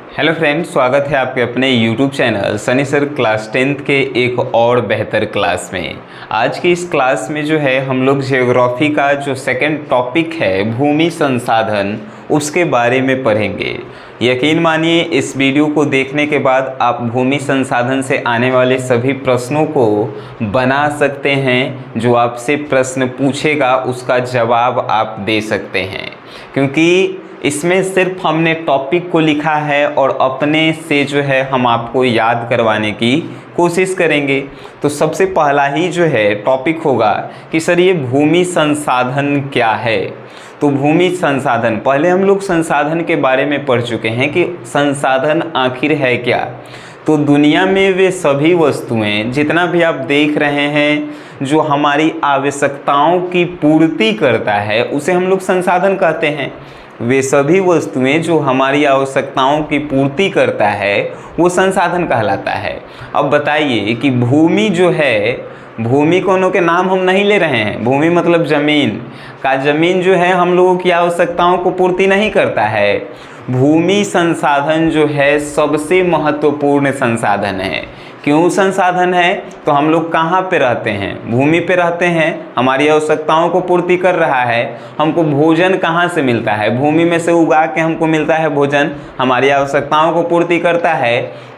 Hello friends, स्वागत है आपके अपने YouTube channel Sunny sir class 10th के एक और बेहतर क्लास में। आज की इस क्लास में जो है हम लोग ज्योग्राफी का जो सेकंड टॉपिक है भूमि संसाधन उसके बारे में पढ़ेंगे। यकीन मानिए इस वीडियो को देखने के बाद आप भूमि संसाधन से आने वाले सभी प्रश्नों को बना सकते हैं। जो आपसे प्रश्न पूछेगा उसका जवाब आप दे सकते हैं, क्योंकि इसमें सिर्फ हमने टॉपिक को लिखा है और अपने से जो है हम आपको याद करवाने की कोशिश करेंगे। तो सबसे पहला ही जो है टॉपिक होगा कि सर ये भूमि संसाधन क्या है। तो भूमि संसाधन, पहले हम लोग संसाधन के बारे में पढ़ चुके हैं कि संसाधन आखिर है क्या। तो दुनिया में वे सभी वस्तुएं जितना भी आप देख रहे हैं जो हमारी आवश्यकताओं की पूर्ति करता है उसे हम लोग संसाधन कहते हैं। वे सभी वस्तुएं जो हमारी आवश्यकताओं की पूर्ति करता है वो संसाधन कहलाता है। अब बताइए कि भूमि जो है, भूमि कोनों के नाम हम नहीं ले रहे हैं। भूमि मतलब ज़मीन का, ज़मीन जो है हम लोगों की आवश्यकताओं को पूर्ति नहीं करता है। भूमि संसाधन जो है सबसे महत्वपूर्ण संसाधन है। क्यों संसाधन है? तो हम लोग कहाँ पे रहते हैं? भूमि पे रहते हैं, हमारी आवश्यकताओं को पूर्ति कर रहा है। हमको भोजन कहाँ से मिलता है? भूमि में से उगा के हमको मिलता है भोजन, हमारी आवश्यकताओं को पूर्ति करता है।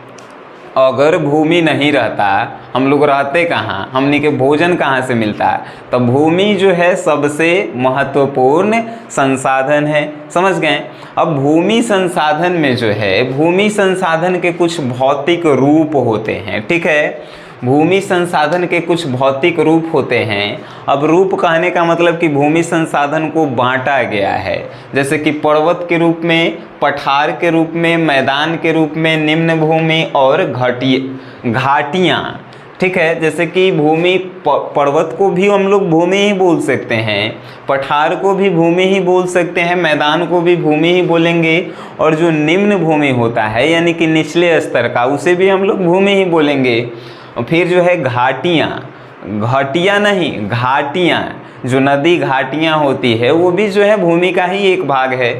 अगर भूमि नहीं रहता हम लोग रहते कहाँ, हमनी के भोजन कहाँ से मिलता? तो भूमि जो है सबसे महत्वपूर्ण संसाधन है। समझ गए? अब भूमि संसाधन में जो है, भूमि संसाधन के कुछ भौतिक रूप होते हैं। ठीक है, भूमि संसाधन के कुछ भौतिक रूप होते हैं। अब रूप कहने का मतलब कि भूमि संसाधन को बांटा गया है, जैसे कि पर्वत के रूप में, पठार के रूप में, मैदान के रूप में, निम्न भूमि और घाटियाँ। ठीक है, जैसे कि भूमि, पर्वत को भी हम लोग भूमि ही बोल सकते हैं, पठार को भी भूमि ही बोल सकते हैं, मैदान को भी भूमि ही बोलेंगे, और जो निम्न भूमि होता है यानी कि निचले स्तर का उसे भी हम लोग भूमि ही बोलेंगे। और फिर जो है घाटियाँ, घाटियाँ नहीं घाटियाँ, जो नदी घाटियाँ होती है वो भी जो है भूमि का ही एक भाग है।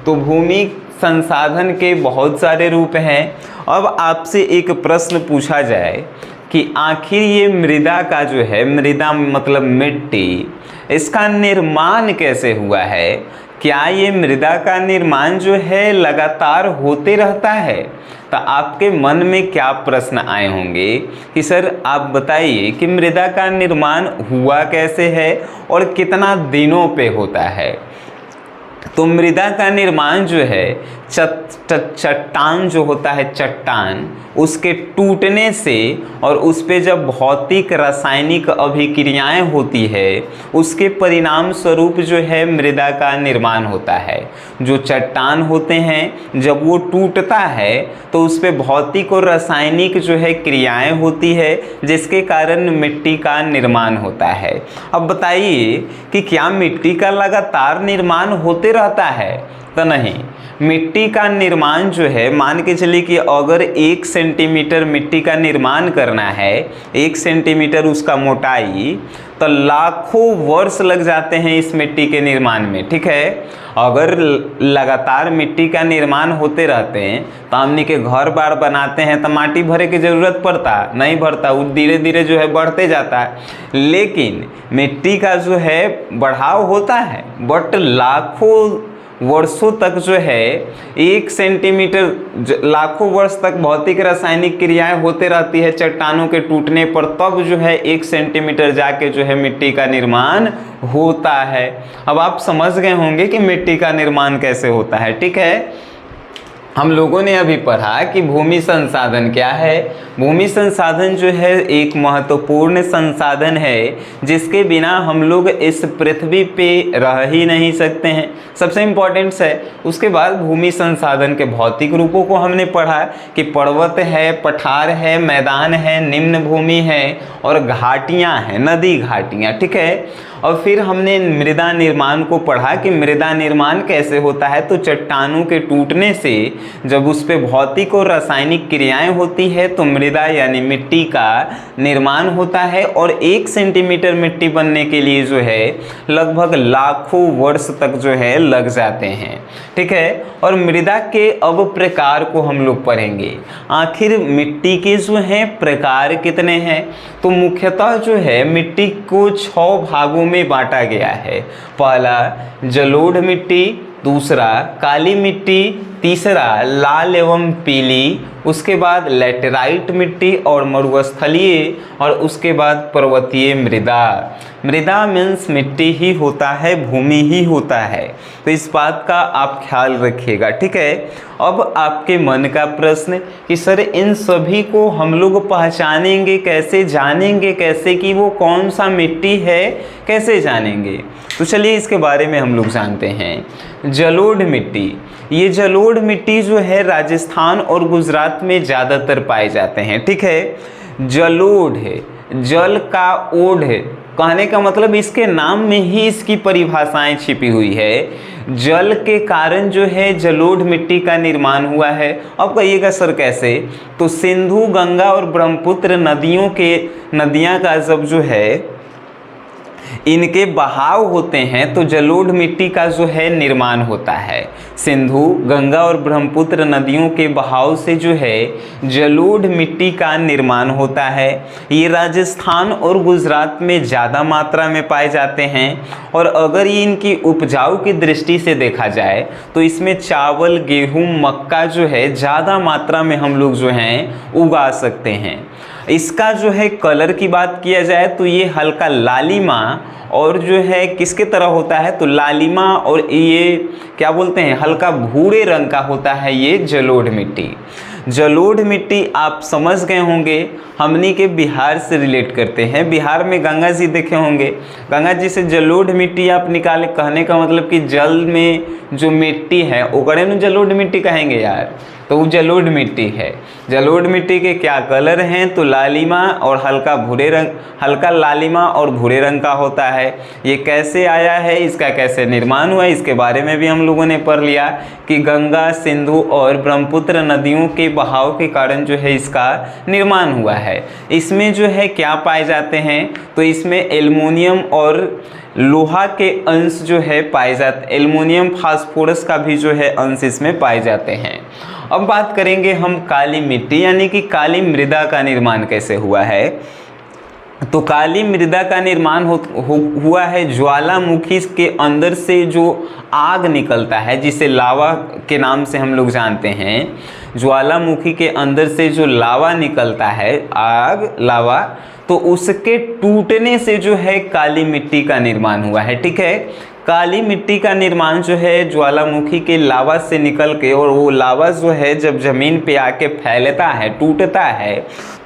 तो भूमि संसाधन के बहुत सारे रूप हैं। अब आपसे एक प्रश्न पूछा जाए कि आखिर ये मृदा का जो है, मृदा मतलब मिट्टी, इसका निर्माण कैसे हुआ है? क्या ये मृदा का निर्माण जो है लगातार होते रहता है? तो आपके मन में क्या प्रश्न आए होंगे कि सर आप बताइए कि मृदा का निर्माण हुआ कैसे है और कितना दिनों पे होता है। तो मृदा का निर्माण जो है चट्टान जो होता है, चट्टान उसके टूटने से और उस पे जब भौतिक रासायनिक अभिक्रियाएं होती है उसके परिणाम स्वरूप जो है मृदा का निर्माण होता है। जो चट्टान होते हैं जब वो टूटता है तो उस पे भौतिक और रासायनिक जो है क्रियाएं होती है जिसके कारण मिट्टी का निर्माण होता है। अब बताइए कि क्या मिट्टी का लगातार निर्माण होते रहता है? तो नहीं, मिट्टी का निर्माण जो है, मान के चलिए कि अगर 1 सेंटीमीटर मिट्टी का निर्माण करना है, 1 सेंटीमीटर उसका मोटाई, तो लाखों वर्ष लग जाते हैं इस मिट्टी के निर्माण में। ठीक है, अगर लगातार मिट्टी का निर्माण होते रहते हैं तो हमने के घर बार बनाते हैं तो माटी भरे की ज़रूरत पड़ता नहीं, भरता, वो धीरे धीरे जो है बढ़ते जाता है। लेकिन मिट्टी का जो है बढ़ाव होता है, बट लाखों वर्षों तक जो है 1 सेंटीमीटर, लाखों वर्ष तक भौतिक रासायनिक क्रियाएं होते रहती है चट्टानों के टूटने पर, तब जो है 1 सेंटीमीटर जाके जो है मिट्टी का निर्माण होता है। अब आप समझ गए होंगे कि मिट्टी का निर्माण कैसे होता है। ठीक है, हम लोगों ने अभी पढ़ा कि भूमि संसाधन क्या है। भूमि संसाधन जो है एक महत्वपूर्ण संसाधन है जिसके बिना हम लोग इस पृथ्वी पे रह ही नहीं सकते हैं, सबसे इम्पोर्टेंट है। उसके बाद भूमि संसाधन के भौतिक रूपों को हमने पढ़ा कि पर्वत है, पठार है, मैदान है, निम्न भूमि है और घाटियाँ हैं, नदी घाटियाँ। ठीक है, और फिर हमने मृदा निर्माण को पढ़ा कि मृदा निर्माण कैसे होता है। तो चट्टानों के टूटने से जब उस पर भौतिक और रासायनिक क्रियाएं होती है तो मृदा यानी मिट्टी का निर्माण होता है। और 1 सेंटीमीटर मिट्टी बनने के लिए जो है लगभग लाखों वर्ष तक जो है लग जाते हैं। ठीक है, और मृदा के अब प्रकार को हम लोग पढ़ेंगे। आखिर मिट्टी के जो है प्रकार कितने हैं, तो मुख्यतः जो है मिट्टी को 6 भागों में बांटा गया है। पहला जलोढ़ मिट्टी, दूसरा काली मिट्टी, तीसरा लाल एवं पीली, उसके बाद लैटेराइट मिट्टी और मरुस्थलीय, और उसके बाद पर्वतीय मृदा। मृदा मीन्स मिट्टी ही होता है, भूमि ही होता है, तो इस बात का आप ख्याल रखिएगा। ठीक है, अब आपके मन का प्रश्न कि सर इन सभी को हम लोग पहचानेंगे कैसे, जानेंगे कैसे कि वो कौन सा मिट्टी है, कैसे जानेंगे? तो चलिए इसके बारे में हम लोग जानते हैं। जलोढ़ मिट्टी, ये जलोढ़ मिट्टी जो है राजस्थान और गुजरात में ज़्यादातर पाए जाते हैं। ठीक है, जलोढ़ है, जल का ओढ़ है, कहने का मतलब इसके नाम में ही इसकी परिभाषाएं छिपी हुई है। जल के कारण जो है जलोढ़ मिट्टी का निर्माण हुआ है। अब कहिएगा सर कैसे, तो सिंधु, गंगा और ब्रह्मपुत्र नदियाँ का जब जो है इनके बहाव होते हैं तो जलोढ़ मिट्टी का जो है निर्माण होता है। सिंधु, गंगा और ब्रह्मपुत्र नदियों के बहाव से जो है जलोढ़ मिट्टी का निर्माण होता है। ये राजस्थान और गुजरात में ज़्यादा मात्रा में पाए जाते हैं। और अगर ये इनकी उपजाऊ की दृष्टि से देखा जाए तो इसमें चावल, गेहूँ, मक्का जो है ज़्यादा मात्रा में हम लोग जो हैं उगा सकते हैं। इसका जो है कलर की बात किया जाए तो ये हल्का लालिमा और जो है किसके तरह होता है, तो लालिमा और ये क्या बोलते हैं, हल्का भूरे रंग का होता है ये जलोढ़ मिट्टी। जलोढ़ मिट्टी आप समझ गए होंगे, हमनी के बिहार से रिलेट करते हैं। बिहार में गंगा जी देखे होंगे, गंगा जी से जलोढ़ मिट्टी आप निकाले, कहने का मतलब कि जल में जो मिट्टी है ओकरे न जलोढ़ मिट्टी कहेंगे यार, तो वो जलोढ़ मिट्टी है। जलोढ़ मिट्टी के क्या कलर हैं, तो लालिमा और हल्का भूरे रंग, हल्का लालिमा और भूरे रंग का होता है। ये कैसे आया है, इसका कैसे निर्माण हुआ, इसके बारे में भी हम लोगों ने पढ़ लिया कि गंगा, सिंधु और ब्रह्मपुत्र नदियों के बहाव के कारण जो है इसका निर्माण हुआ है। इसमें जो है क्या पाए जाते हैं, तो इसमें एल्युमिनियम और लोहा के अंश जो है पाए जाते, एल्युमिनियम, फास्फोरस का भी जो है अंश इसमें पाए जाते हैं। अब बात करेंगे हम काली मिट्टी यानी कि काली मृदा का निर्माण कैसे हुआ है। तो काली मृदा का निर्माण हुआ है ज्वालामुखी के अंदर से जो आग निकलता है, जिसे लावा के नाम से हम लोग जानते हैं। ज्वालामुखी के अंदर से जो लावा निकलता है, आग, लावा, तो उसके टूटने से जो है काली मिट्टी का निर्माण हुआ है। ठीक है, काली मिट्टी का निर्माण जो है ज्वालामुखी के लावा से निकल के, और वो लावा जो है जब ज़मीन पे आके फैलता है, टूटता है,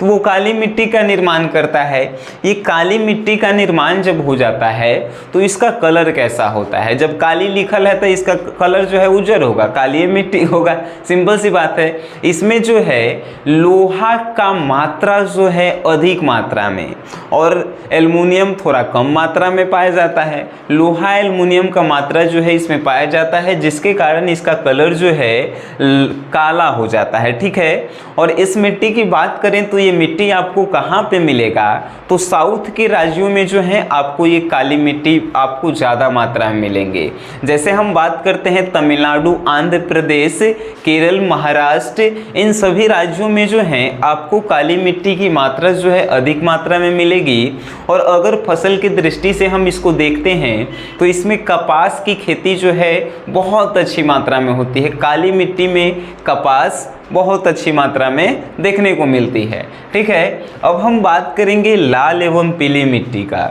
तो वो काली मिट्टी का निर्माण करता है। ये काली मिट्टी का निर्माण जब हो जाता है तो इसका कलर कैसा होता है, जब काली लिखल है तो इसका कलर जो है उज्जर होगा, काली मिट्टी होगा, सिंपल सी बात है। इसमें जो है लोहा का मात्रा जो है अधिक मात्रा में और एल्युमिनियम थोड़ा कम मात्रा में पाया जाता है। लोहा, एल्युमिनियम का मात्रा जो है इसमें पाया जाता है, जिसके कारण इसका कलर जो है काला हो जाता है। ठीक है, और इस मिट्टी की बात करें तो ये मिट्टी आपको कहाँ पे मिलेगा, तो साउथ के राज्यों में जो है आपको ये काली मिट्टी आपको ज़्यादा मात्रा में मिलेंगे। जैसे हम बात करते हैं तमिलनाडु, आंध्र प्रदेश, केरल, महाराष्ट्र, इन सभी राज्यों में जो है आपको काली मिट्टी की मात्रा जो है अधिक मात्रा में मिलेगी। और अगर फसल की दृष्टि से हम इसको देखते हैं तो इसमें कपास की खेती जो है बहुत अच्छी मात्रा में होती है। काली मिट्टी में कपास बहुत अच्छी मात्रा में देखने को मिलती है। ठीक है, अब हम बात करेंगे लाल एवं पीली मिट्टी का,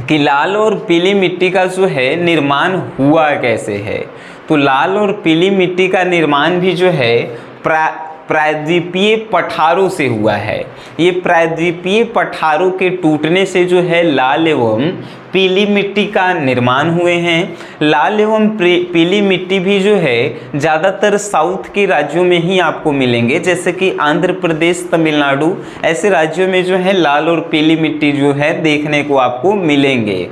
कि लाल और पीली मिट्टी का जो है निर्माण हुआ कैसे है। तो लाल और पीली मिट्टी का निर्माण भी जो है प्रायद्वीपीय पठारों से हुआ है। ये प्रायद्वीपीय पठारों के टूटने से जो है लाल एवं पीली मिट्टी का निर्माण हुए हैं। लाल एवं पीली मिट्टी भी जो है ज़्यादातर साउथ के राज्यों में ही आपको मिलेंगे, जैसे कि आंध्र प्रदेश, तमिलनाडु, ऐसे राज्यों में जो है लाल और पीली मिट्टी जो है देखने को आपको मिलेंगे।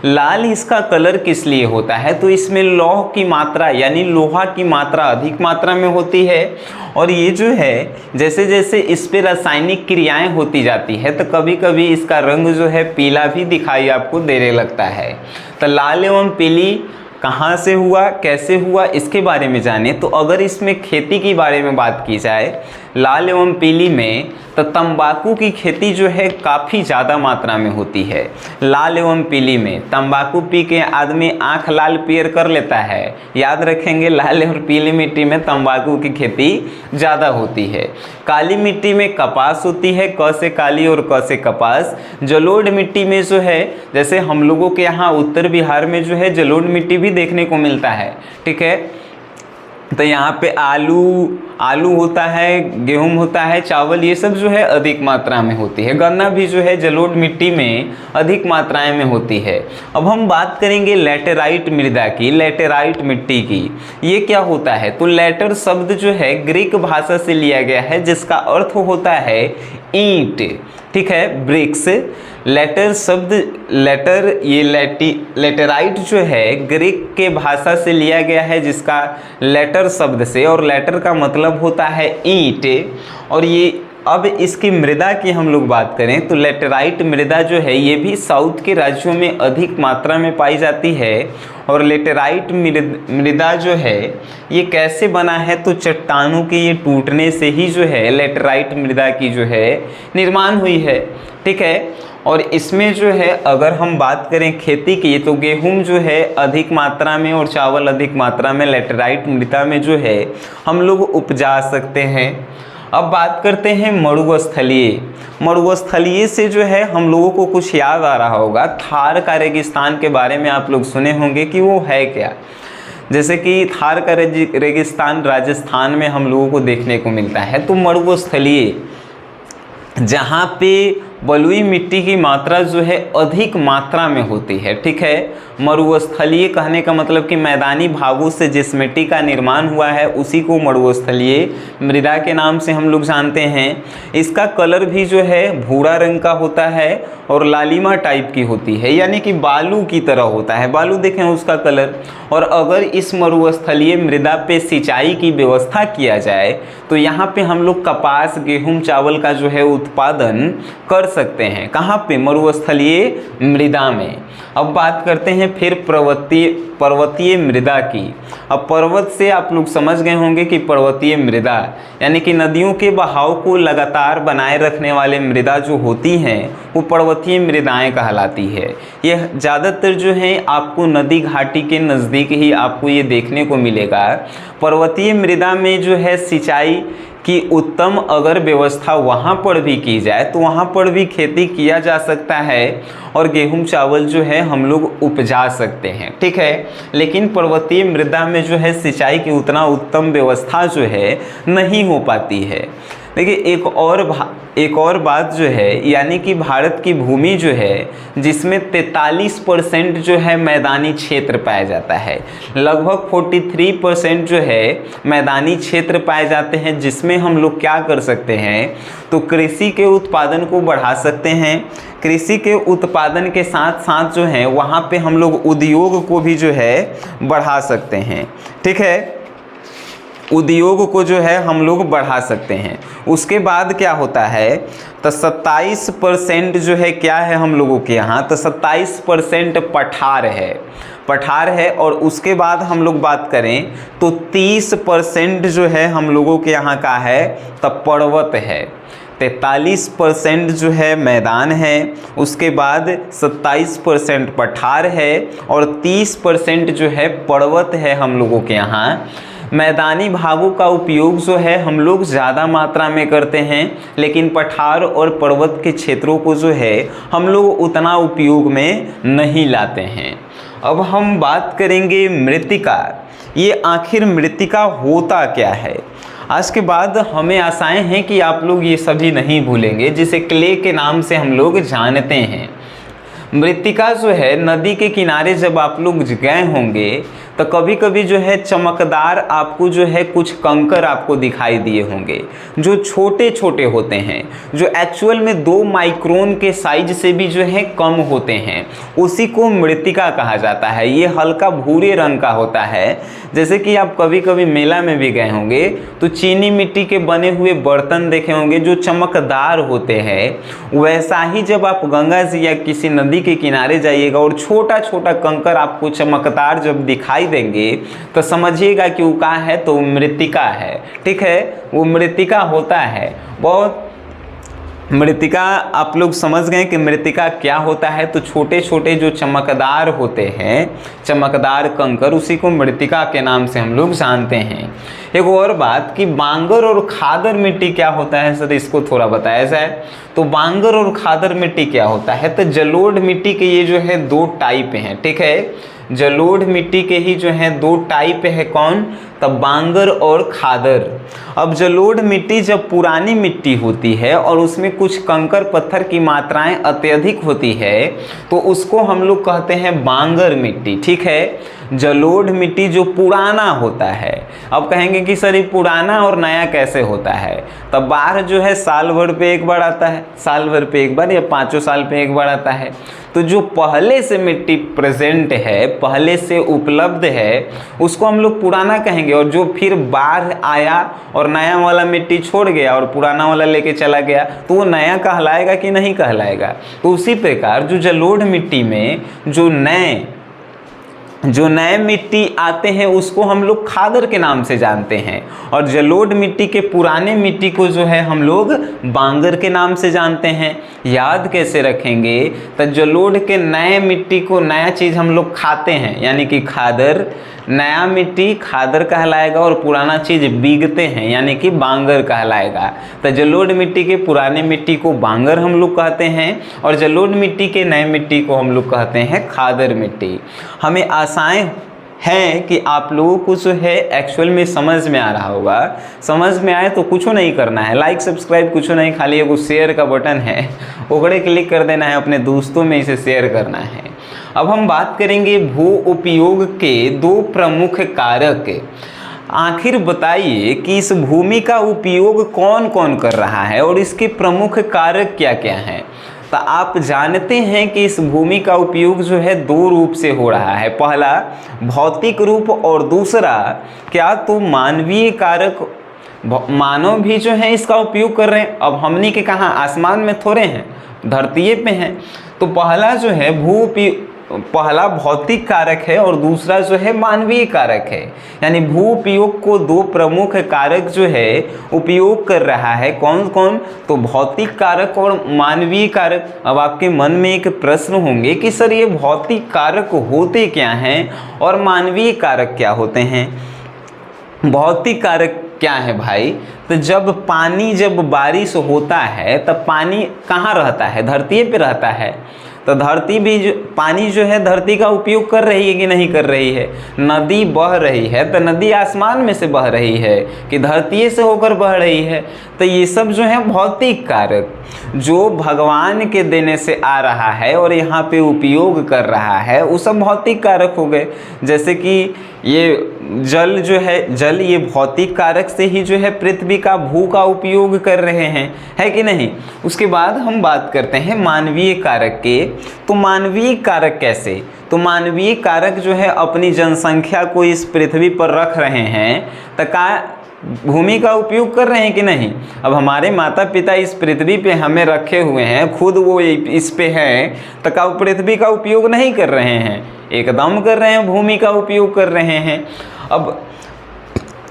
लाल इसका कलर किस लिए होता है? तो इसमें लौह की मात्रा यानी लोहा की मात्रा अधिक मात्रा में होती है, और ये जो है जैसे जैसे इस पे रासायनिक क्रियाएं होती जाती है तो कभी कभी इसका रंग जो है पीला भी दिखाई आपको देने लगता है। तो लाल एवं पीली कहाँ से हुआ, कैसे हुआ, इसके बारे में जाने। तो अगर इसमें खेती के बारे में बात की जाए लाल एवं पीली में, तो तंबाकू की खेती जो है काफ़ी ज़्यादा मात्रा में होती है। लाल एवं पीली में तंबाकू पी के आदमी आँख लाल पीयर कर लेता है। याद रखेंगे, लाल और पीली मिट्टी में तंबाकू की खेती ज़्यादा होती है। काली मिट्टी में कपास होती है, क से काली और क से कपास। जलोढ़ मिट्टी में जो है, जैसे हम लोगों के यहाँ उत्तर बिहार में जो है जलोढ़ मिट्टी भी देखने को मिलता है, ठीक है। तो यहाँ पे आलू होता है, गेहूं होता है, चावल, ये सब जो है अधिक मात्रा में होती है। गन्ना भी जो है जलोढ़ मिट्टी में अधिक मात्राएं में होती है। अब हम बात करेंगे लैटेराइट मृदा की, लैटेराइट मिट्टी की। ये क्या होता है? तो लैटर शब्द जो है ग्रीक भाषा से लिया गया है, जिसका अर्थ होता है ईंट, ठीक है, ब्रिक्स। लेटर शब्द लेटर ये लेटेराइट जो है ग्रीक के भाषा से लिया गया है, जिसका लेटर शब्द से, और लेटर का मतलब होता है ईंट। और ये अब इसकी मृदा की हम लोग बात करें तो लेटेराइट मृदा जो है ये भी साउथ के राज्यों में अधिक मात्रा में पाई जाती है। और लेटेराइट मृदा जो है ये कैसे बना है? तो चट्टानों के ये टूटने से ही जो है लेटेराइट मृदा की जो है निर्माण हुई है, ठीक है। और इसमें जो है अगर हम बात करें खेती की, तो गेहूं जो है अधिक मात्रा में और चावल अधिक मात्रा में लेटेराइट मृदा में जो है हम लोग उपजा सकते हैं। अब बात करते हैं मरुस्थलीय। मरुस्थलीय से जो है हम लोगों को कुछ याद आ रहा होगा, थार का रेगिस्तान के बारे में आप लोग सुने होंगे कि वो है क्या। जैसे कि थार का रेगिस्तान राजस्थान में हम लोगों को देखने को मिलता है। तो मरुस्थलीय जहाँ पे बलुई मिट्टी की मात्रा जो है अधिक मात्रा में होती है, ठीक है। मरुस्थलीय कहने का मतलब कि मैदानी भागों से जिस मिट्टी का निर्माण हुआ है उसी को मरुस्थलीय मृदा के नाम से हम लोग जानते हैं। इसका कलर भी जो है भूरा रंग का होता है और लालिमा टाइप की होती है, यानी कि बालू की तरह होता है। बालू देखें उसका कलर। और अगर इस मरुस्थलीय मृदा पे सिंचाई की व्यवस्था किया जाए तो यहाँ पे हम लोग कपास, गेहूं, चावल का जो है उत्पादन कर सकते हैं। कहाँ पे? मरुस्थलीय मृदा में। अब बात करते हैं फिर पर्वतीय मृदा की। अब पर्वत से आप लोग समझ गए होंगे कि पर्वतीय मृदा यानी कि नदियों के बहाव को लगातार बनाए रखने वाले मृदा जो होती हैं वो पर्वतीय मृदाएं कहलाती है। ये ज़्यादातर जो है आपको नदी घाटी के नज़दीक ही आपको ये देखने को मिलेगा। पर्वतीय मृदा में जो है सिंचाई कि उत्तम अगर व्यवस्था वहाँ पर भी की जाए तो वहाँ पर भी खेती किया जा सकता है और गेहूं चावल जो है हम लोग उपजा सकते हैं, ठीक है। लेकिन पर्वतीय मृदा में जो है सिंचाई की उतना उत्तम व्यवस्था जो है नहीं हो पाती है। देखिए एक और बात जो है, यानी कि भारत की भूमि जो है जिसमें 43% जो है मैदानी क्षेत्र पाया जाता है। लगभग 43% जो है मैदानी क्षेत्र पाए जाते हैं, जिसमें हम लोग क्या कर सकते हैं तो कृषि के उत्पादन को बढ़ा सकते हैं। कृषि के उत्पादन के साथ साथ जो है वहाँ पे हम लोग उद्योग को भी जो है बढ़ा सकते हैं, ठीक है। उद्योग को जो है हम लोग बढ़ा सकते हैं। उसके बाद क्या होता है तो 27% जो है क्या है हम लोगों के यहाँ, तो 27% पठार है। और उसके बाद हम लोग बात करें तो 30% जो है हम लोगों के यहाँ का है तो पर्वत है। 43% जो है मैदान है, उसके बाद 27% पठार है और 30% जो है पर्वत है हम लोगों के यहाँ। मैदानी भागों का उपयोग जो है हम लोग ज़्यादा मात्रा में करते हैं, लेकिन पठार और पर्वत के क्षेत्रों को जो है हम लोग उतना उपयोग में नहीं लाते हैं। अब हम बात करेंगे मृत्तिका। ये आखिर मृत्तिका होता क्या है? आज के बाद हमें आशाएं हैं कि आप लोग ये सभी नहीं भूलेंगे, जिसे क्ले के नाम से हम लोग जानते हैं। मृत्तिका जो है, नदी के किनारे जब आप लोग गए होंगे तो कभी कभी जो है चमकदार आपको जो है कुछ कंकर आपको दिखाई दिए होंगे, जो छोटे छोटे होते हैं, जो एक्चुअल में 2 माइक्रोन के साइज से भी जो है कम होते हैं, उसी को मृत्तिका कहा जाता है। ये हल्का भूरे रंग का होता है। जैसे कि आप कभी कभी मेला में भी गए होंगे तो चीनी मिट्टी के बने हुए बर्तन देखे होंगे जो चमकदार होते हैं। वैसा ही जब आप गंगा जी या किसी नदी के किनारे जाइएगा और छोटा छोटा कंकर आपको चमकदार जब दिखाई देंगे तो समझिएगा कि वो क्या है, तो मृत्तिका है। ठीक है, वो मृत्तिका होता है। बहुत मृत्तिका आप लोग समझ गए कि मृत्तिका क्या होता है। तो छोटे छोटे जो चमकदार होते हैं, चमकदार कंकर, उसी को मृत्तिका के नाम से हम लोग जानते हैं। एक और बात कि बांगर और खादर मिट्टी क्या होता है सर, इसको थोड़ा बताया जाए। तो बांगर और खादर मिट्टी क्या होता है, तो जलोढ़ मिट्टी के ये जो है 2 टाइप हैं। ठीक है, जलोढ़ मिट्टी के ही जो है 2 टाइप है। कौन, तब बांगर और खादर। अब जलोढ़ मिट्टी जब पुरानी मिट्टी होती है और उसमें कुछ कंकर पत्थर की मात्राएं अत्यधिक होती है तो उसको हम लोग कहते हैं बांगर मिट्टी। ठीक है, जलोढ़ मिट्टी जो पुराना होता है। अब कहेंगे कि सर ये पुराना और नया कैसे होता है, तब बाढ़ जो है साल भर पे एक बार आता है, साल भर पे एक बार या 5 साल पे एक बार आता है। तो जो पहले से मिट्टी प्रेजेंट है, पहले से उपलब्ध है, उसको हम लोग पुराना कहेंगे। और जो फिर बाढ़ आया और नया वाला मिट्टी छोड़ गया और पुराना वाला लेके चला गया तो वो नया कहलाएगा कि नहीं कहलाएगा। तो उसी प्रकार जो जलोढ़ मिट्टी में जो नए मिट्टी आते हैं उसको हम लोग खादर के नाम से जानते हैं, और जलोढ़ मिट्टी के पुराने मिट्टी को जो है हम लोग बांगर के नाम से जानते हैं। याद कैसे रखेंगे, तो जलोढ़ के नए मिट्टी को नया चीज़ हम लोग खाते हैं, यानी कि खादर। नया मिट्टी खादर कहलाएगा और पुराना चीज़ बीगते हैं, यानी कि बांगर कहलाएगा। तो जलोढ़ मिट्टी के पुराने मिट्टी को बांगर हम लोग कहते हैं और जलोढ़ मिट्टी के नए मिट्टी को हम लोग कहते हैं खादर मिट्टी। हमें आशाएं हैं कि आप लोगों को जो है एक्चुअल में समझ में आ रहा होगा। समझ में आए तो कुछ नहीं करना है, लाइक सब्सक्राइब कुछ नहीं, खाली एगो शेयर का बटन है, ओकड़े क्लिक कर देना है, अपने दोस्तों में इसे शेयर करना है। अब हम बात करेंगे भू उपयोग के 2 प्रमुख कारक। आखिर बताइए कि इस भूमि का उपयोग कौन कौन कर रहा है और इसके प्रमुख कारक क्या क्या हैं। तो आप जानते हैं कि इस भूमि का उपयोग जो है 2 रूप से हो रहा है। पहला भौतिक रूप और दूसरा क्या, तो मानवीय कारक। मानव भी जो है इसका उपयोग कर रहे हैं। अब हमनी के कहाँ, आसमान में थोड़े हैं, धरती पे हैं। तो पहला जो है पहला भौतिक कारक है और दूसरा जो है मानवीय कारक है। यानी भू उपयोग को 2 प्रमुख कारक जो है उपयोग कर रहा है। कौन कौन, तो भौतिक कारक और मानवीय कारक। अब आपके मन में एक प्रश्न होंगे कि सर ये भौतिक कारक होते क्या हैं और मानवीय कारक क्या होते हैं। भौतिक कारक क्या है भाई, तो जब बारिश होता है तब पानी कहाँ रहता है, धरती पे रहता है। तो धरती भी पानी जो है धरती का उपयोग कर रही है कि नहीं कर रही है। नदी बह रही है तो नदी आसमान में से बह रही है कि धरती से होकर बह रही है। तो ये सब जो है भौतिक कारक जो भगवान के देने से आ रहा है और यहाँ पे उपयोग कर रहा है, वो सब भौतिक कारक हो गए। जैसे कि ये जल जो है, जल ये भौतिक कारक से ही जो है पृथ्वी का भू का उपयोग कर रहे हैं, है कि नहीं। उसके बाद हम बात करते हैं मानवीय कारक के। तो मानवीय कारक कैसे, तो मानवीय कारक जो है अपनी जनसंख्या को इस पृथ्वी पर रख रहे हैं, तो का भूमि का उपयोग कर रहे हैं कि नहीं। अब हमारे माता पिता इस पृथ्वी पे हमें रखे हुए हैं, खुद वो इस पे हैं, तो का पृथ्वी का उपयोग नहीं कर रहे हैं, एकदम कर रहे हैं, भूमि का उपयोग कर रहे हैं।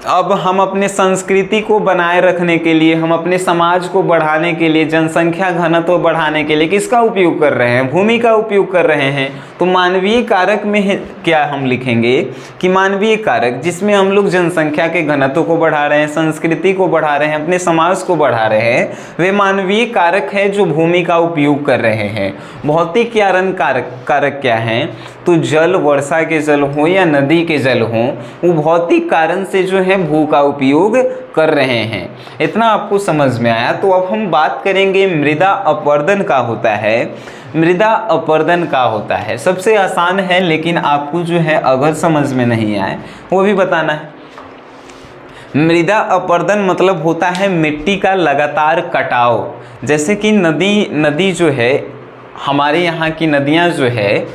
अब हम अपने संस्कृति को बनाए रखने के लिए, हम अपने समाज को बढ़ाने के लिए, जनसंख्या घनत्व बढ़ाने के लिए किसका उपयोग कर रहे हैं, भूमि का उपयोग कर रहे हैं। तो मानवीय कारक में क्या हम लिखेंगे कि मानवीय कारक जिसमें हम लोग जनसंख्या के घनत्व को बढ़ा रहे हैं, संस्कृति को बढ़ा रहे हैं, अपने समाज को बढ़ा रहे हैं, वे मानवीय कारक है जो भूमि का उपयोग कर रहे हैं। भौतिक कारण कारक क्या हैं, तो जल, वर्षा के जल हो या नदी के जल हो, वो भौतिक कारण से जो है है भू का उपयोग कर रहे हैं। इतना आपको समझ में आया। तो अब हम बात करेंगे मृदा अपरदन का होता है। मृदा अपरदन का होता है, सबसे आसान है, लेकिन आपको जो है अगर समझ में नहीं आए वो भी बताना है। मृदा अपरदन मतलब होता है मिट्टी का लगातार कटाव। जैसे कि नदी जो है, हमारे यहाँ की नदियाँ जो है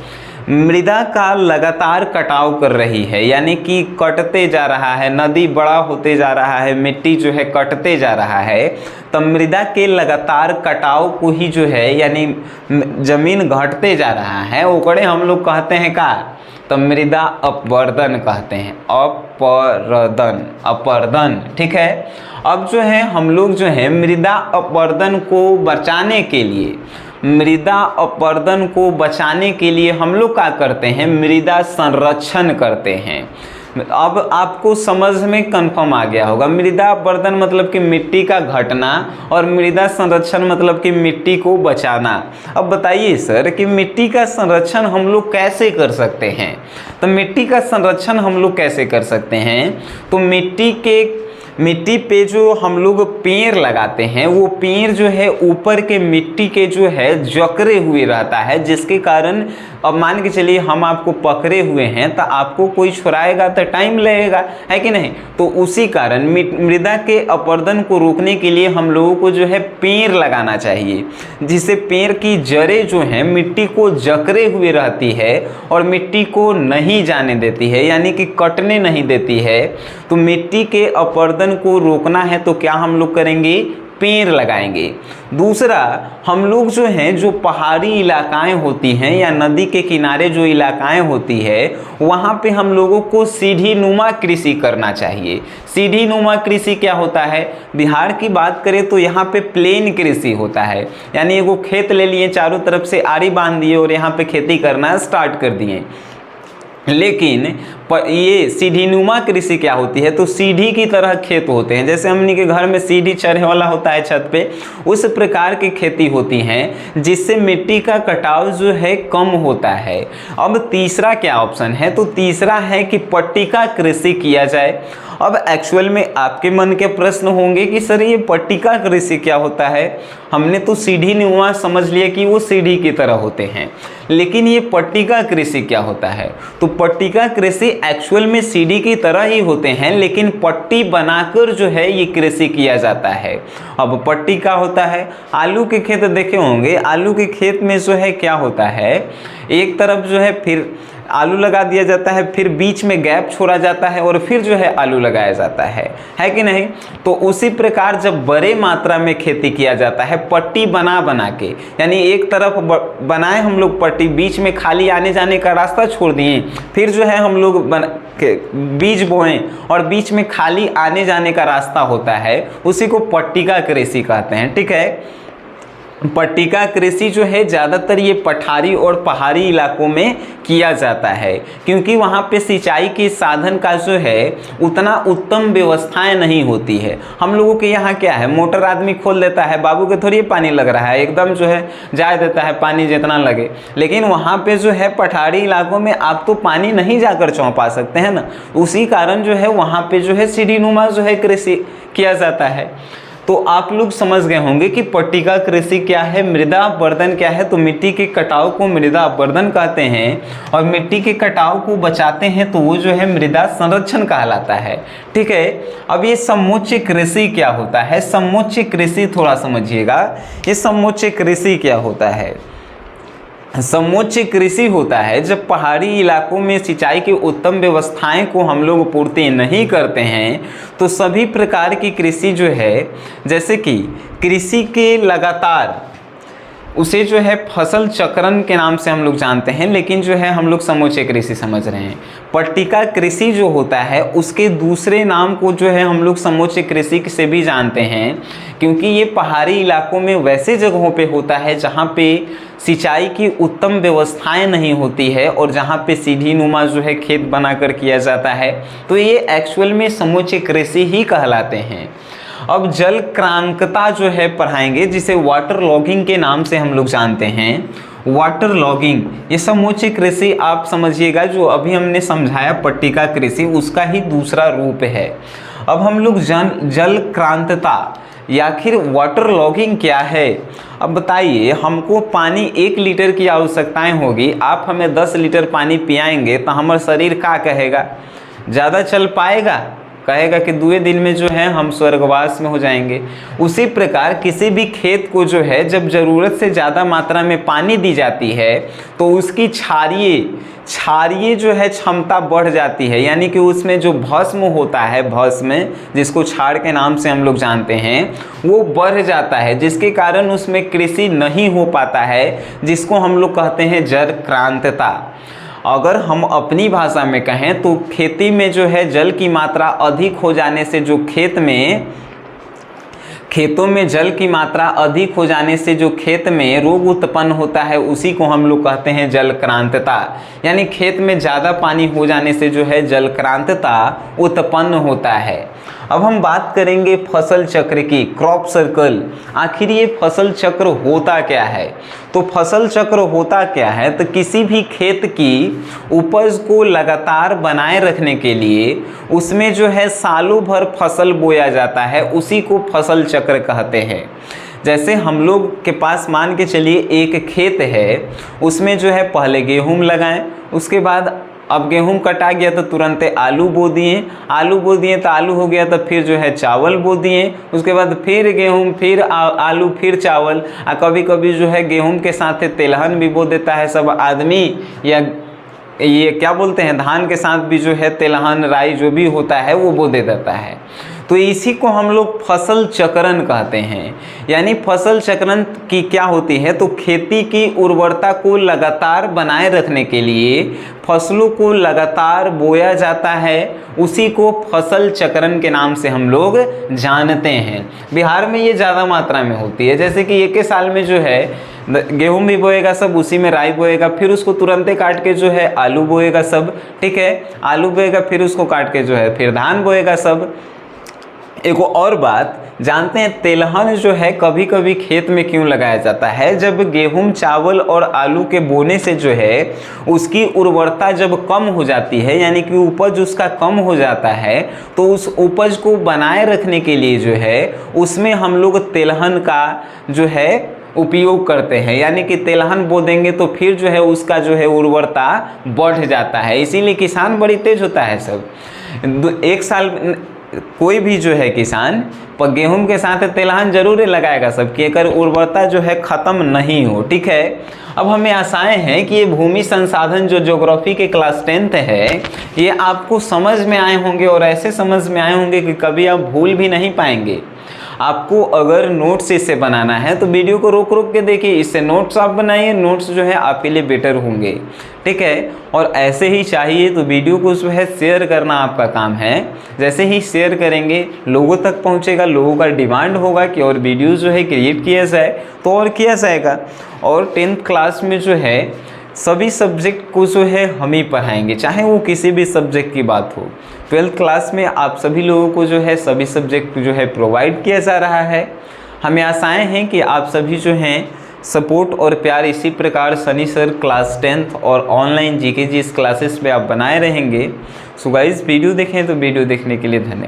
मृदा का लगातार कटाव कर रही है, यानी कि कटते जा रहा है, नदी बड़ा होते जा रहा है, मिट्टी जो है कटते जा रहा है। तो मृदा के लगातार कटाव को ही जो है, यानी जमीन घटते जा रहा है, ओकरे हम लोग कहते हैं का, तो मृदा अपरदन कहते हैं। अपरदन, ठीक है। अब जो है हम लोग जो है मृदा अपरदन को बचाने के लिए, मृदा अपरदन को बचाने के लिए हम लोग क्या करते हैं, मृदा संरक्षण करते हैं। अब आपको समझ में कंफर्म आ गया होगा। मृदा अपरदन मतलब कि मिट्टी का घटना और मृदा संरक्षण मतलब कि मिट्टी को बचाना। अब बताइए सर कि मिट्टी का संरक्षण हम लोग कैसे कर सकते हैं। तो मिट्टी का संरक्षण हम लोग कैसे कर सकते हैं, तो मिट्टी पे जो हम लोग पेड़ लगाते हैं, वो पेड़ जो है ऊपर के मिट्टी के जो है जकड़े हुए रहता है, जिसके कारण अब मान के चलिए हम आपको पकड़े हुए हैं तो आपको कोई छुड़ाएगा तो टाइम लगेगा, है कि नहीं। तो उसी कारण मृदा के अपरदन को रोकने के लिए हम लोगों को जो है पेड़ लगाना चाहिए, जिससे पेड़ की जड़ें जो हैं मिट्टी को जकड़े हुए रहती है और मिट्टी को नहीं जाने देती है, यानी कि कटने नहीं देती है। तो मिट्टी के अपरदन को रोकना है तो क्या हम लोग करेंगे, पेड़ लगाएंगे। दूसरा, हम लोग जो हैं, जो पहाड़ी इलाकाएं होती हैं या नदी के किनारे जो इलाकाएं होती है, वहाँ पे हम लोगों को सीढ़ी नुमा कृषि करना चाहिए। सीढ़ी नुमा कृषि क्या होता है, बिहार की बात करें तो यहाँ पे प्लेन कृषि होता है, यानी एगो खेत ले लिए, चारों तरफ से आरी बांध दिए और यहाँ पे खेती करना स्टार्ट कर दिए। लेकिन ये सीढ़ीनुमा कृषि क्या होती है, तो सीढ़ी की तरह खेत होते हैं, जैसे हमनी के घर में सीढ़ी चढ़े वाला होता है छत पे, उस प्रकार की खेती होती हैं, जिससे मिट्टी का कटाव जो है कम होता है। अब तीसरा क्या ऑप्शन है, तो तीसरा है कि पट्टिका कृषि किया जाए। अब एक्चुअल में आपके मन के प्रश्न होंगे कि सर ये पट्टिका कृषि क्या होता है। हमने तो सीढ़ी नुमा समझ लिया कि वो सीढ़ी की तरह होते हैं, लेकिन ये पट्टिका कृषि क्या होता है। तो पट्टिका कृषि एक्चुअल में सीढ़ी की तरह ही होते हैं, लेकिन पट्टी बनाकर जो है ये कृषि किया जाता है। अब पट्टी क्या होता है, आलू के खेत देखे होंगे, आलू के खेत में जो है क्या होता है, एक तरफ जो है फिर आलू लगा दिया जाता है, फिर बीच में गैप छोड़ा जाता है और फिर जो है आलू लगाया जाता है कि नहीं। तो उसी प्रकार जब बड़े मात्रा में खेती किया जाता है पट्टी बना के, यानी एक तरफ बनाए हम लोग पट्टी, बीच में खाली आने जाने का रास्ता छोड़ दिए, फिर जो है हम लोग बीज बोएं और बीच में खाली आने जाने का रास्ता होता है, उसी को पट्टिका कृषि कहते हैं, ठीक है। पट्टिका कृषि जो है ज़्यादातर ये पठारी और पहाड़ी इलाकों में किया जाता है, क्योंकि वहाँ पे सिंचाई के साधन का जो है उतना उत्तम व्यवस्थाएं नहीं होती है। हम लोगों के यहाँ क्या है, मोटर आदमी खोल देता है, बाबू के थोड़ी पानी लग रहा है, एकदम जो है जा देता है पानी जितना लगे। लेकिन वहाँ पे जो है पठारी इलाकों में आप तो पानी नहीं जाकर चौंपा सकते हैं ना, उसी कारण जो है वहाँ पे जो है सीढ़ीनुमा जो है कृषि किया जाता है। तो आप लोग समझ गए होंगे कि पट्टिका कृषि क्या है, मृदा अपरदन क्या है। तो मिट्टी के कटाव को मृदा अपरदन कहते हैं और मिट्टी के कटाव को बचाते हैं तो वो जो है मृदा संरक्षण कहलाता है, ठीक है। अब ये समोच्च कृषि क्या होता है, समोच्च कृषि थोड़ा समझिएगा, ये समोच्च कृषि क्या होता है। समोच्च कृषि होता है जब पहाड़ी इलाकों में सिंचाई की उत्तम व्यवस्थाएं को हम लोग पूर्ति नहीं करते हैं, तो सभी प्रकार की कृषि जो है, जैसे कि कृषि के लगातार, उसे जो है फसल चक्रण के नाम से हम लोग जानते हैं, लेकिन जो है हम लोग समोच्च कृषि समझ रहे हैं। पट्टिका कृषि जो होता है उसके दूसरे नाम को जो है हम लोग समोच्च कृषि से भी जानते हैं, क्योंकि ये पहाड़ी इलाकों में वैसे जगहों पे होता है जहाँ पे सिंचाई की उत्तम व्यवस्थाएं नहीं होती है और जहाँ पे सीढ़ीनुमा जो है खेत बनाकर किया जाता है, तो ये एक्चुअल में समोच्च कृषि ही कहलाते हैं। अब जल क्रांकता जो है पढ़ाएंगे, जिसे वाटर लॉगिंग के नाम से हम लोग जानते हैं। वाटर लॉगिंग, ये समूची कृषि आप समझिएगा जो अभी हमने समझाया पट्टिका कृषि, उसका ही दूसरा रूप है। अब हम लोग जल क्रांतता या आखिर वाटर लॉगिंग क्या है। अब बताइए, हमको पानी 1 लीटर की आवश्यकताएं होगी, आप हमें 10 लीटर पानी पियाएंगे तो हमारा शरीर क्या कहेगा, ज़्यादा चल पाएगा, कहेगा कि 2 दिन में जो है हम स्वर्गवास में हो जाएंगे। उसी प्रकार किसी भी खेत को जो है जब ज़रूरत से ज़्यादा मात्रा में पानी दी जाती है तो उसकी क्षारीय जो है क्षमता बढ़ जाती है, यानी कि उसमें जो भस्म होता है, भस्म जिसको क्षार के नाम से हम लोग जानते हैं, वो बढ़ जाता है, जिसके कारण उसमें कृषि नहीं हो पाता है, जिसको हम लोग कहते हैं जल क्रांतता। अगर हम अपनी भाषा में कहें तो खेती में जो है जल की मात्रा अधिक हो जाने से जो खेतों में जल की मात्रा अधिक हो जाने से जो खेत में रोग उत्पन्न होता है, उसी को हम लोग कहते हैं जल क्रांतता। यानी खेत में ज़्यादा पानी हो जाने से जो है जल क्रांतता उत्पन्न होता है। अब हम बात करेंगे फसल चक्र की, क्रॉप सर्कल। आखिर ये फसल चक्र होता क्या है? तो फसल चक्र होता क्या है, तो किसी भी खेत की उपज को लगातार बनाए रखने के लिए उसमें जो है सालों भर फसल बोया जाता है, उसी को फसल चक्र कहते हैं। जैसे हम लोग के पास मान के चलिए एक खेत है, उसमें जो है पहले गेहूं लगाएं, उसके बाद अब गेहूं कटा गया तो तुरंत आलू बो दिए तो आलू हो गया, तो फिर जो है चावल बो दिए, उसके बाद फिर गेहूं, फिर आलू, फिर चावल। कभी कभी जो है गेहूं के साथ तेलहन भी बो देता है सब आदमी, या ये क्या बोलते हैं, धान के साथ भी जो है तेलहन, राई जो भी होता है वो बो दे देता है। तो इसी को हम लोग फसल चक्रण कहते हैं। यानी फसल चक्रण की क्या होती है, तो खेती की उर्वरता को लगातार बनाए रखने के लिए फसलों को लगातार बोया जाता है, उसी को फसल चक्रण के नाम से हम लोग जानते हैं। बिहार में ये ज़्यादा मात्रा में होती है, जैसे कि एक साल में जो है गेहूं भी बोएगा सब, उसी में राई बोएगा, फिर उसको तुरंते काट के जो है आलू बोएगा सब, ठीक है, आलू बोएगा, फिर उसको काट के जो है फिर धान बोएगा सब। एक और बात जानते हैं, तेलहन जो है कभी कभी खेत में क्यों लगाया जाता है? जब गेहूं, चावल और आलू के बोने से जो है उसकी उर्वरता जब कम हो जाती है, यानी कि उपज उसका कम हो जाता है, तो उस उपज को बनाए रखने के लिए जो है उसमें हम लोग तेलहन का जो है उपयोग करते हैं। यानी कि तेलहन बो देंगे तो फिर जो है उसका जो है उर्वरता बढ़ जाता है, इसीलिए किसान बड़ी तेज होता है सब। एक साल कोई भी जो है किसान पर गेहूं के साथ तेलहन जरूर लगाएगा सब, कि एक उर्वरता जो है ख़त्म नहीं हो, ठीक है। अब हमें आशाएं हैं कि ये भूमि संसाधन जो ज्योग्राफी के क्लास 10th है, ये आपको समझ में आए होंगे, और ऐसे समझ में आए होंगे कि कभी आप भूल भी नहीं पाएंगे। आपको अगर नोट्स इससे बनाना है तो वीडियो को रोक के देखिए, इससे नोट्स आप बनाइए, नोट्स जो है आपके लिए बेटर होंगे, ठीक है। और ऐसे ही चाहिए तो वीडियो को जो है शेयर करना आपका काम है। जैसे ही शेयर करेंगे लोगों तक पहुंचेगा, लोगों का डिमांड होगा कि और वीडियो जो है क्रिएट किया जाए, तो और किया जाएगा। और 10th क्लास में जो है सभी सब्जेक्ट को जो है हम ही पढ़ाएंगे, चाहे वो किसी भी सब्जेक्ट की बात हो। 12th क्लास में आप सभी लोगों को जो है सभी सब्जेक्ट जो है प्रोवाइड किया जा रहा है। हमें आशाएं हैं कि आप सभी जो हैं सपोर्ट और प्यार इसी प्रकार सनी सर क्लास 10th और ऑनलाइन जीके जी इस क्लासेस पे आप बनाए रहेंगे। सो गाइस, वीडियो देखें तो वीडियो देखने के लिए धन्यवाद।